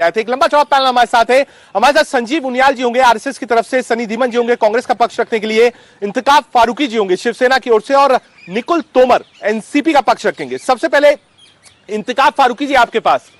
क्या थे। एक लंबा चौड़ा पैनल हमारे साथ है। हमारे साथ संजीव उनियाल जी होंगे आरएसएस की तरफ से, सनी धीमन जी होंगे कांग्रेस का पक्ष रखने के लिए, इंतखाब फारूकी जी होंगे शिवसेना की ओर से, और निकुल तोमर एनसीपी का पक्ष रखेंगे। सबसे पहले इंतखाब फारूकी जी, आपके पास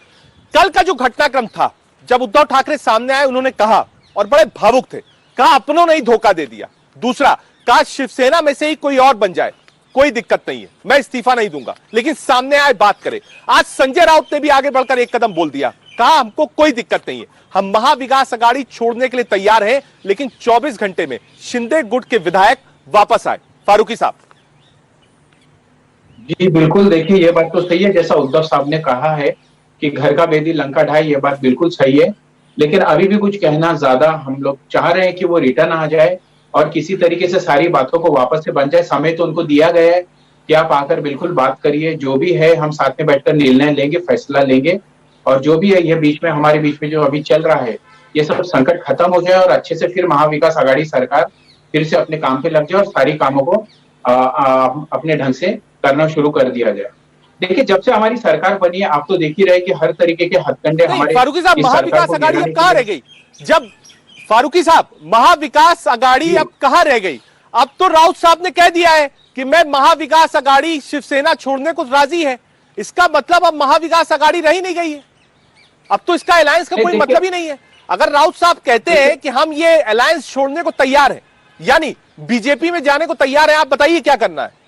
कल का जो घटनाक्रम था, जब उद्धव ठाकरे सामने आए, उन्होंने कहा और बड़े भावुक थे, कहा अपनों ने ही धोखा दे दिया। दूसरा, कहा शिवसेना में से ही कोई और बन जाए, कोई दिक्कत नहीं है, मैं इस्तीफा नहीं दूंगा, लेकिन सामने आए बात करे। आज संजय राउत ने भी आगे बढ़कर एक कदम बोल दिया, कहा हमको कोई दिक्कत नहीं है, हम महाविकास अघाड़ी छोड़ने के लिए तैयार हैं, लेकिन 24 घंटे में शिंदे गुट के विधायक वापस आए। फारूकी साहब। जी बिल्कुल, देखिए ये बात तो सही है, जैसा उद्धव साहब ने कहा है कि घर का बेदी लंका ढाई, ये बात बिल्कुल सही है। लेकिन अभी भी कुछ कहना ज्यादा, हम लोग चाह रहे हैं कि वो रिटर्न आ जाए और किसी तरीके से सारी बातों को वापस से बन जाए। समय तो उनको दिया गया है कि आप आकर बिल्कुल बात करिए, जो भी है हम साथ में बैठकर निर्णय लेंगे, फैसला लेंगे, और जो भी है ये बीच में हमारे बीच में जो अभी चल रहा है, ये सब संकट खत्म हो जाए और अच्छे से फिर महाविकास अघाड़ी सरकार फिर से अपने काम पे लग जाए और सारी कामों को अपने ढंग से करना शुरू कर दिया जाए। देखिए, जब से हमारी सरकार बनी है, आप तो देख ही रहे कि हर तरीके के हथकंडे हमारे। फारूकी साहब, महाविकास अघाड़ी अब कहां रह गई? जब फारूकी साहब, महाविकास अघाड़ी अब कहां रह गई? अब तो राउत साहब ने कह दिया है कि मैं महाविकास अघाड़ी शिवसेना छोड़ने को राजी है। इसका मतलब अब महाविकास अघाड़ी रही नहीं गई है, अब तो इसका अलायंस का कोई मतलब ही नहीं है। अगर राउत साहब कहते हैं कि हम ये अलायंस छोड़ने को तैयार है, यानी बीजेपी में जाने को तैयार है, आप बताइए क्या करना है?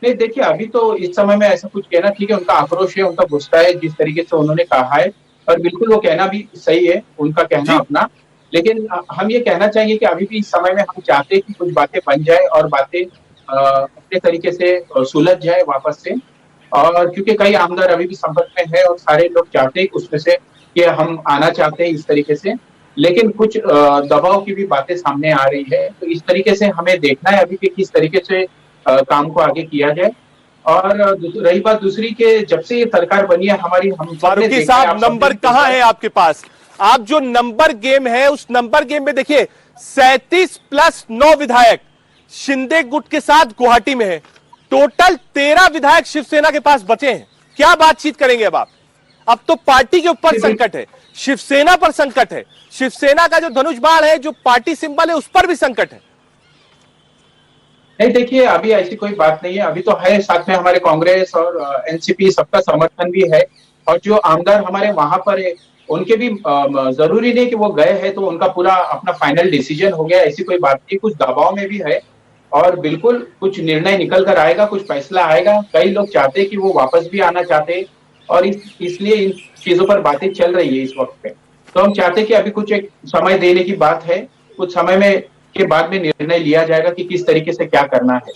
नहीं, देखिए अभी तो इस समय में ऐसा कुछ कहना, ठीक है, उनका आक्रोश है, उनका गुस्सा है जिस तरीके से उन्होंने कहा है, और बिल्कुल वो कहना भी सही है, उनका कहना अपना। लेकिन हम ये कहना चाहिए कि अभी भी इस समय में हम चाहते हैं कि कुछ बातें बन जाए और बातें अपने तरीके से सुलझ जाए वापस से। और क्योंकि कई आमदार अभी भी संपर्क में है और सारे लोग चाहते हैं उसमें से कि हम आना चाहते हैं इस तरीके से, लेकिन कुछ दबाव की भी बातें सामने आ रही है। तो इस तरीके से हमें देखना है अभी कि किस तरीके से काम को आगे किया जाए। और रही बात दूसरी के, जब से ये सरकार बनी है हमारी, हम फारूकी साहब, नंबर कहां है आपके पास? आप जो नंबर गेम है, उस नंबर गेम में देखिए 37 + 9 विधायक शिंदे गुट के साथ गुवाहाटी में है, टोटल 13 विधायक शिवसेना के पास बचे हैं। क्या बातचीत करेंगे अब आप? अब तो पार्टी के ऊपर संकट है, शिवसेना पर संकट है, शिवसेना का जो धनुष बाण है, जो पार्टी सिंबल है, उस पर भी संकट है। नहीं, देखिए अभी ऐसी कोई बात नहीं है, अभी तो है साथ में हमारे कांग्रेस और एनसीपी, सबका समर्थन भी है। और जो आमदार हमारे वहां पर है, उनके भी जरूरी नहीं कि वो गए हैं तो उनका पूरा अपना फाइनल डिसीजन हो गया, ऐसी कोई बात नहीं। कुछ दबाव में भी है और बिल्कुल कुछ निर्णय निकल कर आएगा, कुछ फैसला आएगा। कई लोग चाहते हैं कि वो वापस भी आना चाहते हैं और इसलिए इन चीजों पर बातें चल रही है इस वक्त पे। तो हम चाहते हैं कि अभी कुछ एक समय देने की बात है, कुछ समय में के बाद में निर्णय लिया जाएगा कि किस तरीके से क्या करना है।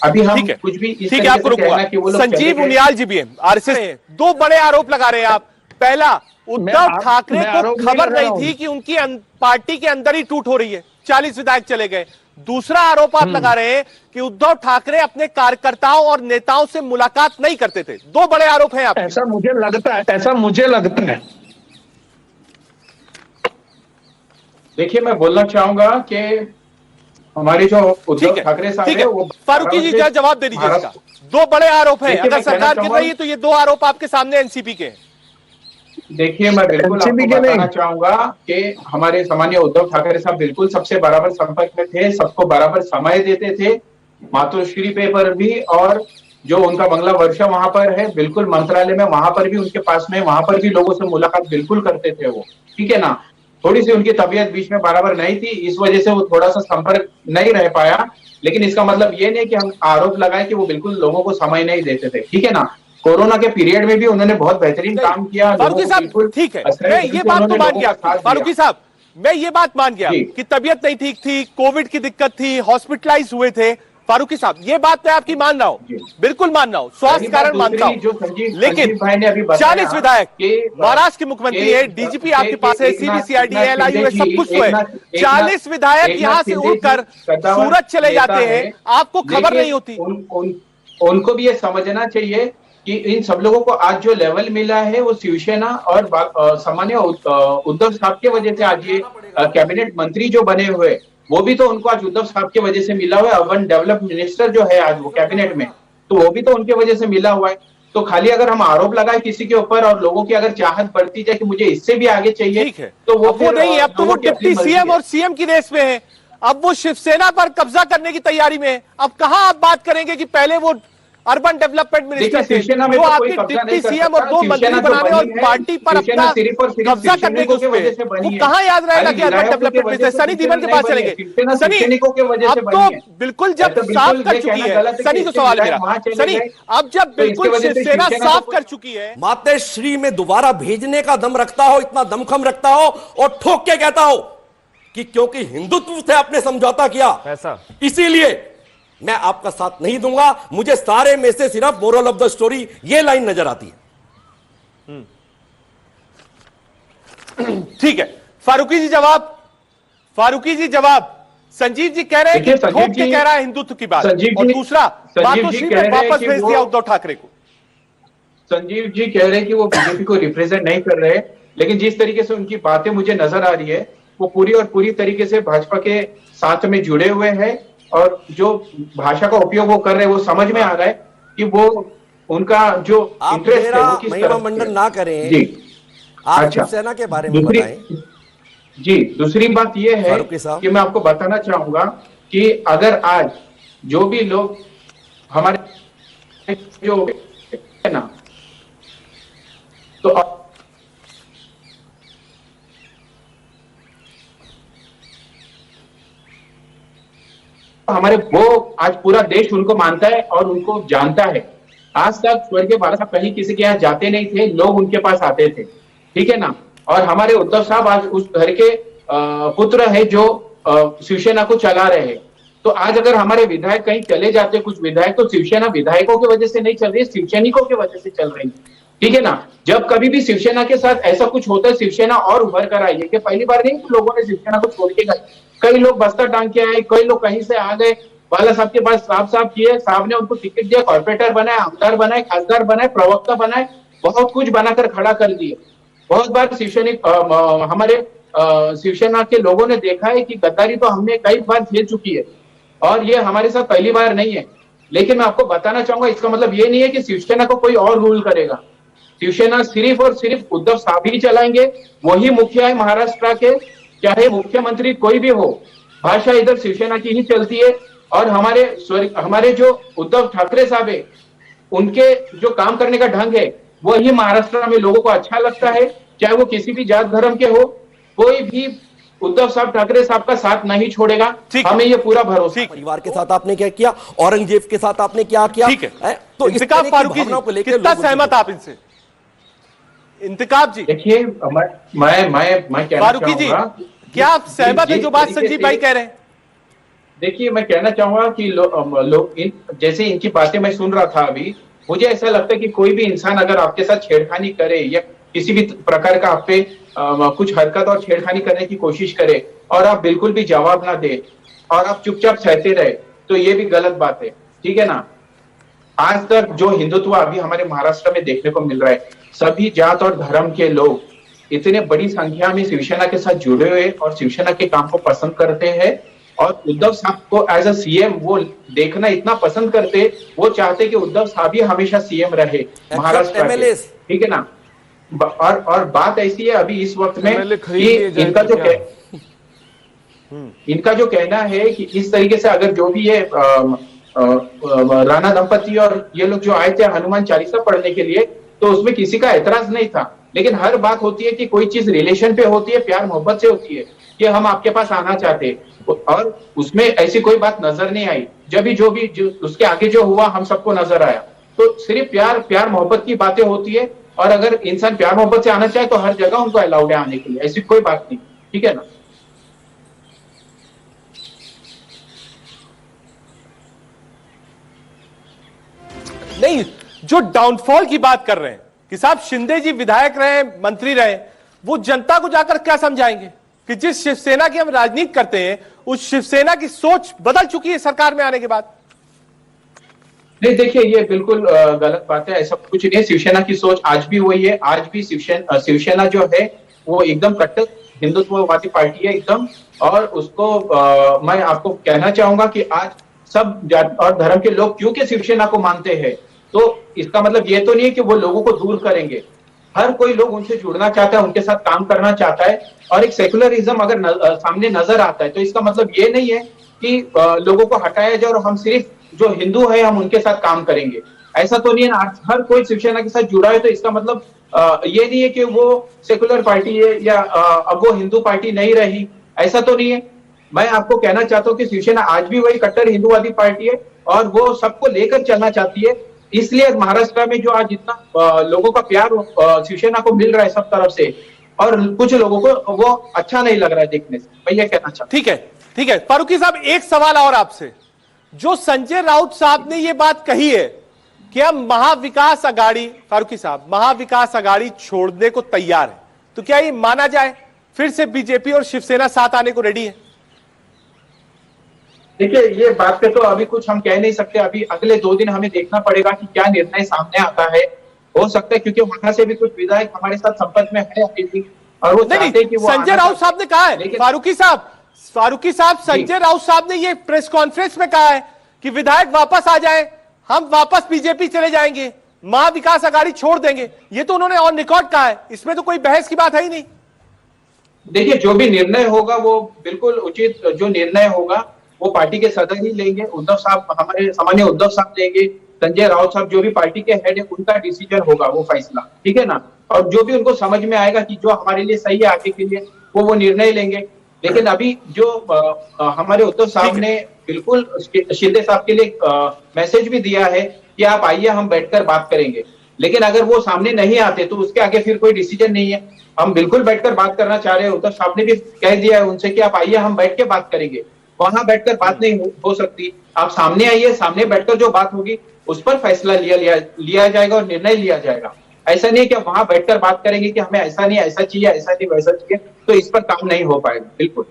अभी हम कुछ भी इस तरीके से कहना कि वो लोग। संजीव उनियाल जी भी हैं आरएसएस, दो बड़े आरोप लगा रहे हैं आप। पहला, उद्धव ठाकरे को खबर नहीं थी कि उनकी पार्टी के अंदर ही टूट हो रही है, 40 विधायक चले गए। दूसरा आरोप आप लगा रहे हैं कि उद्धव ठाकरे अपने कार्यकर्ताओं और नेताओं से मुलाकात नहीं करते थे। दो बड़े आरोप हैं आप। ऐसा मुझे लगता है। देखिए, मैं बोलना चाहूंगा कि हमारे जो उद्धव ठाकरे साहब है, वो फारूकी जी जवाब दे दीजिए इसका। दो बड़े आरोप हैं, अगर सरकार गिर रही है तो ये दो आरोप आपके सामने एनसीपी के हैं। देखिए, मैं बिल्कुल आपको बताना चाहूंगा कि हमारे सामान्य उद्धव ठाकरे साहब बिल्कुल सबसे बराबर संपर्क में थे, सबको बराबर समय देते थे, मातोश्री पे पर भी, और जो उनका बंगला वर्षा वहां पर है, बिल्कुल मंत्रालय में वहां पर भी उनके पास में, वहां पर भी लोगों से मुलाकात बिल्कुल करते थे वो, ठीक है ना। थोड़ी सी उनकी तबीयत बीच में बराबर नहीं थी, इस वजह से वो थोड़ा सा संपर्क नहीं रह पाया, लेकिन इसका मतलब ये नहीं कि हम आरोप लगाएं कि वो बिल्कुल लोगों को समय नहीं देते थे, ठीक है ना। कोरोना के पीरियड में भी उन्होंने बहुत बेहतरीन काम किया। फारूकी साहब, ठीक है, मैं ये बात तो मान गया। फारूकी साहब, मैं ये बात मान गया कि तबीयत नहीं ठीक थी, कोविड की दिक्कत थी, हॉस्पिटलाइज हुए थे। फारूकी साहब, ये बात मैं आपकी मान रहा हूं, बिल्कुल मान रहा हूं, स्वास्थ्य कारण मानता हूं, लेकिन 40 विधायक, महाराष्ट्र के मुख्यमंत्री है, डीजीपी आपके पास है, सीबीसीआईडी है, एलआईयू है, सब कुछ है, 40 विधायक यहां से उड़कर सूरत चले जाते हैं, आपको खबर नहीं होती। उनको भी ये समझना चाहिए कि इन सब लोगों को आज जो लेवल मिला है वो शिवसेना और सामान्य उद्धव साहब के वजह से आज ये कैबिनेट मंत्री जो बने हुए, वो भी तो उनको आज उद्धव साहब के वजह से मिला हुआ है। अर्बन डेवलपमेंट मिनिस्टर जो है आज वो कैबिनेट में, तो वो भी तो उनके वजह से मिला हुआ है। तो खाली अगर हम आरोप लगाए किसी के ऊपर और लोगों की अगर चाहत बढ़ती जाए कि मुझे इससे भी आगे चाहिए, ठीक है, तो वो अब वो नहीं है, अब तो वो लोगों की अपनी डिप्टी मर्जी सीएम है। और सीएम की रेस में है। अब वो शिवसेना पर कब्जा करने की तैयारी में है। अब कहां आप बात करेंगे कि पहले वो अर्बन डेवलपमेंट मिनिस्टर देखिए, थे, शिवसेना में वो तो आके कोई कब्जा डिप्टी नहीं कर सीएम और सकता। 2 मंत्री शिवसेना जो बनाने और बनी है, पार्टी पर शिवसेना अपना सिर्फ और सिर्फ कब्जा करने के शिवसैनिकों उस की पे वजह से वो बनी है। कहां याद रहेगा खाली कि अर्बन विधायकों की डेवलपमेंट वजह मिनिस्टर। से सनी शिवसेना दीवान के नहीं पास बनी है, चलेंगे। शिवसेना सनी, शिवसैनिकों की वजह से अब बनी तो है। बिल्कुल जब ऐसा बिल्कुल साफ कर ये चुकी कहना है, गलत है कि सनी को इसके सवाल है विधायक मेरा, वहां चले सनी गए, अब जब तो इसके बिल्कुल वजह से शिवसेना शिवसेना साफ को कर चुकी है, मातेश्री में दोबारा भेजने का दम रखता हो, इतना दमखम रखता हो और ठोक के कहता हो कि क्योंकि हिंदुत्व से आपने समझौता किया, ऐसा इसीलिए मैं आपका साथ नहीं दूंगा। मुझे सारे में से सिर्फ मोरल ऑफ द स्टोरी ये लाइन नजर आती है। ठीक है। फारूकी जी जवाब। संजीव जी कह रहे हैं कि देखिए, संजीव ठोक के जी- कह रहा है हिंदुत्व की बात, संजीव और जी- दूसरा संजीव जी मातोश्री कह में रहे हैं वापस कि भेज वो- दिया उद्धव ठाकरे को। संजीव जी कह रहे हैं कि वो बीजेपी को रिप्रेजेंट नहीं कर रहे, लेकिन जिस तरीके से उनकी बातें मुझे नजर आ रही है, वो पूरी और पूरी तरीके से भाजपा के साथ में जुड़े हुए हैं, और जो भाषा का उपयोग वो कर रहे हैं वो समझ में आ गए कि वो उनका जो आप इंटरेस्ट है मेरा वो किस महिमा तरफ से मंडन है। ना करें, जी आप अच्छा। शिवसेना के बारे में दूसरी बताएं। जी दूसरी बात यह है फारूकी साहब। कि मैं आपको बताना चाहूंगा कि अगर आज जो भी लोग हमारे जो है ना, तो हमारे वो आज पूरा देश उनको मानता है और उनको जानता है। आज तक स्वर्गीय बाला साहब कहीं किसी के यहाँ जाते नहीं थे, लोग उनके पास आते थे, ठीक है ना। और हमारे उद्धव साहब आज उस घर के पुत्र है जो शिवसेना को चला रहे हैं। तो आज अगर हमारे विधायक कहीं चले जाते, कुछ विधायक, तो शिवसेना विधायकों की वजह से नहीं चल रही है, शिवसैनिकों की वजह से चल रही है, ठीक है ना। जब कभी भी शिवसेना के साथ ऐसा कुछ होता है, शिवसेना और उभर कर आई है, कि पहली बार नहीं कि लोगों ने शिवसेना को छोड़ के गए। कई लोग बस्तर टांग के आए, कई लोग कहीं से आ गए, बाला साहब के पास साफ किए, साहब ने उनको टिकट दिया, कॉर्पोरेटर बनाए, आमदार बनाए, खासदार बनाए, प्रवक्ता बनाए, बहुत कुछ बनाकर खड़ा कर दिए। बहुत बार शिवसैनिक हमारे शिवसेना के लोगों ने देखा है कि गद्दारी तो हमने कई बार झेल चुकी है, और ये हमारे साथ पहली बार नहीं है। लेकिन मैं आपको बताना चाहूंगा, इसका मतलब ये नहीं है कि शिवसेना को कोई और रूल करेगा। शिवसेना सिर्फ और सिर्फ उद्धव साहब ही चलाएंगे, वही मुखिया है महाराष्ट्र के, चाहे मुख्यमंत्री कोई भी हो, भाषा इधर शिवसेना की ही चलती है। और हमारे जो उद्धव ठाकरे साहब है, उनके जो काम करने का ढंग है, वही महाराष्ट्र में लोगों को अच्छा लगता है, चाहे वो किसी भी जात धर्म के हो, कोई भी उद्धव साहब ठाकरे साहब का साथ नहीं छोड़ेगा। हमें ये पूरा भरोसा है। परिवार के साथ आपने क्या किया, औरंगजेब के साथ आपने क्या किया, ठीक है। तो इस इंतकाब तरह की फारूकी भावनाओं को जी, लेकर कितना लोग सहमत आप इनसे? इंतकाब जी, देखिए, मैं कहना फारूकी जी, चाहूंगा, क्या आप सहमत हैं जिस जो बात तरीके संजीव से- भाई कह रहे हैं? देखिए, मैं कहना चाहूंगा कि जैसे इनकी बातें मैं सुन रहा था अभी, मुझे ऐसा लगता है कि कोई भी इंसान अगर आपके साथ छेड़खानी करे या किसी भी प्रकार का आप पे कुछ हरकत और छेड़खानी करने की कोशिश करे, और आप बिल्कुल भी जवाब ना दे और आप चुपचाप सहते रहे, तो ये भी गलत बात है, ठीक है ना। आज तक जो हिंदुत्व अभी हमारे महाराष्ट्र में देखने को मिल रहा है, सभी जात और धर्म के लोग इतने बड़ी संख्या में शिवसेना के साथ जुड़े हुए और शिवसेना के काम को पसंद करते हैं, और उद्धव साहब को एज अ सीएम वो देखना इतना पसंद करते, वो चाहते कि उद्धव साहब ही हमेशा सीएम रहे महाराष्ट्र के, ठीक है ना। और बात ऐसी है अभी इस वक्त में कि इनका जो कहना है कि इस तरीके से अगर जो भी ये राणा दंपति और ये लोग जो आए थे हनुमान चालीसा पढ़ने के लिए, तो उसमें किसी का ऐतराज नहीं था। लेकिन हर बात होती है कि कोई चीज रिलेशन पे होती है, प्यार मोहब्बत से होती है, कि हम आपके पास आना चाहते हैं, और उसमें ऐसी कोई बात नजर नहीं आई। जो उसके आगे जो हुआ हम सबको नजर आया। तो सिर्फ प्यार मोहब्बत की बातें होती है, और अगर इंसान प्यार मोहब्बत से आना चाहे तो हर जगह उनको अलाउड है आने के लिए, ऐसी कोई बात नहीं, ठीक है ना। नहीं, जो डाउनफॉल की बात कर रहे हैं कि साहब शिंदे जी विधायक रहे, मंत्री रहे, वो जनता को जाकर क्या समझाएंगे कि जिस शिवसेना की हम राजनीति करते हैं, उस शिवसेना की सोच बदल चुकी है सरकार में आने के बाद? नहीं, देखिए, ये बिल्कुल गलत बात है, ऐसा कुछ नहीं है। शिवसेना की सोच आज भी वही है। आज भी शिवसेना जो है वो एकदम कट्टर हिंदुत्ववादी पार्टी है एकदम। और उसको मैं आपको कहना चाहूंगा कि आज सब जात और धर्म के लोग क्योंकि शिवसेना को मानते हैं, तो इसका मतलब ये तो नहीं है कि वो लोगों को दूर करेंगे। हर कोई लोग उनसे जुड़ना चाहता है, उनके साथ काम करना चाहता है, और एक सेकुलरिज्म अगर सामने नजर आता है तो इसका मतलब ये नहीं है कि लोगों को हटाया जाए और हम सिर्फ जो हिंदू है हम उनके साथ काम करेंगे, ऐसा तो नहीं है ना। हर कोई शिवसेना के साथ जुड़ा है तो इसका मतलब ये नहीं है कि वो सेकुलर पार्टी है या अब वो हिंदू पार्टी नहीं रही, ऐसा तो नहीं है। मैं आपको कहना चाहता हूँ कि शिवसेना आज भी वही कट्टर हिंदूवादी पार्टी है और वो सबको लेकर चलना चाहती है। इसलिए महाराष्ट्र में जो आज इतना लोगों का प्यार शिवसेना को मिल रहा है सब तरफ से, और कुछ लोगों को वो अच्छा नहीं लग रहा है देखने से, मैं ये कहना चाहता हूँ। ठीक है, ठीक है फारूकी साहब, एक सवाल और आपसे। जो संजय राउत साहब ने ये बात कही है कि हम महाविकास अघाड़ी, फारूकी साहब महाविकास अघाड़ी छोड़ने को तैयार है, तो क्या ये माना जाए फिर से बीजेपी और शिवसेना साथ आने को रेडी है? देखिए, ये बात पे तो अभी कुछ हम कह नहीं सकते। अभी अगले 2 दिन हमें देखना पड़ेगा कि क्या निर्णय सामने आता है। हो सकता है क्योंकि वहां से भी कुछ विधायक हमारे साथ संपर्क में है अभी भी, और वो चाहते हैं कि वो संजय राउत साहब ने कहा है, फारूकी साहब संजय राउत साहब ने ये प्रेस कॉन्फ्रेंस में कहा है कि विधायक वापस आ जाए, हम वापस बीजेपी चले जाएंगे, महाविकास अघाड़ी छोड़ देंगे। ये तो उन्होंने ऑन रिकॉर्ड कहा है, इसमें तो कोई बहस की बात है ही नहीं। देखिए, जो भी निर्णय होगा वो बिल्कुल उचित, जो निर्णय होगा वो पार्टी के सदस्य ही लेंगे। उद्धव साहब, हमारे सामान्य उद्धव साहब लेंगे, संजय राउत साहब जो भी पार्टी के हेड है उनका डिसीजन होगा वो फैसला, ठीक है ना। और जो भी उनको समझ में आएगा कि जो हमारे लिए सही है आगे के लिए, वो निर्णय लेंगे। लेकिन अभी जो हमारे उद्धव साहब ने बिल्कुल शिंदे साहब के लिए मैसेज भी दिया है कि आप आइए, हम बैठकर बात करेंगे। लेकिन अगर वो सामने नहीं आते तो उसके आगे फिर कोई डिसीजन नहीं है। हम बिल्कुल बैठकर बात करना चाह रहे हैं। उद्धव साहब ने भी कह दिया है उनसे कि आप आइए, हम बैठ के बात करेंगे। वहां बैठकर बात नहीं हो सकती, आप सामने आइए, सामने बैठकर जो बात होगी उस पर फैसला लिया जाएगा और निर्णय लिया जाएगा। ऐसा नहीं है कि वहां बैठकर बात करेंगे कि हमें ऐसा नहीं, ऐसा चाहिए, ऐसा नहीं, वैसा चाहिए, तो इस पर काम नहीं हो पाएगा। बिल्कुल।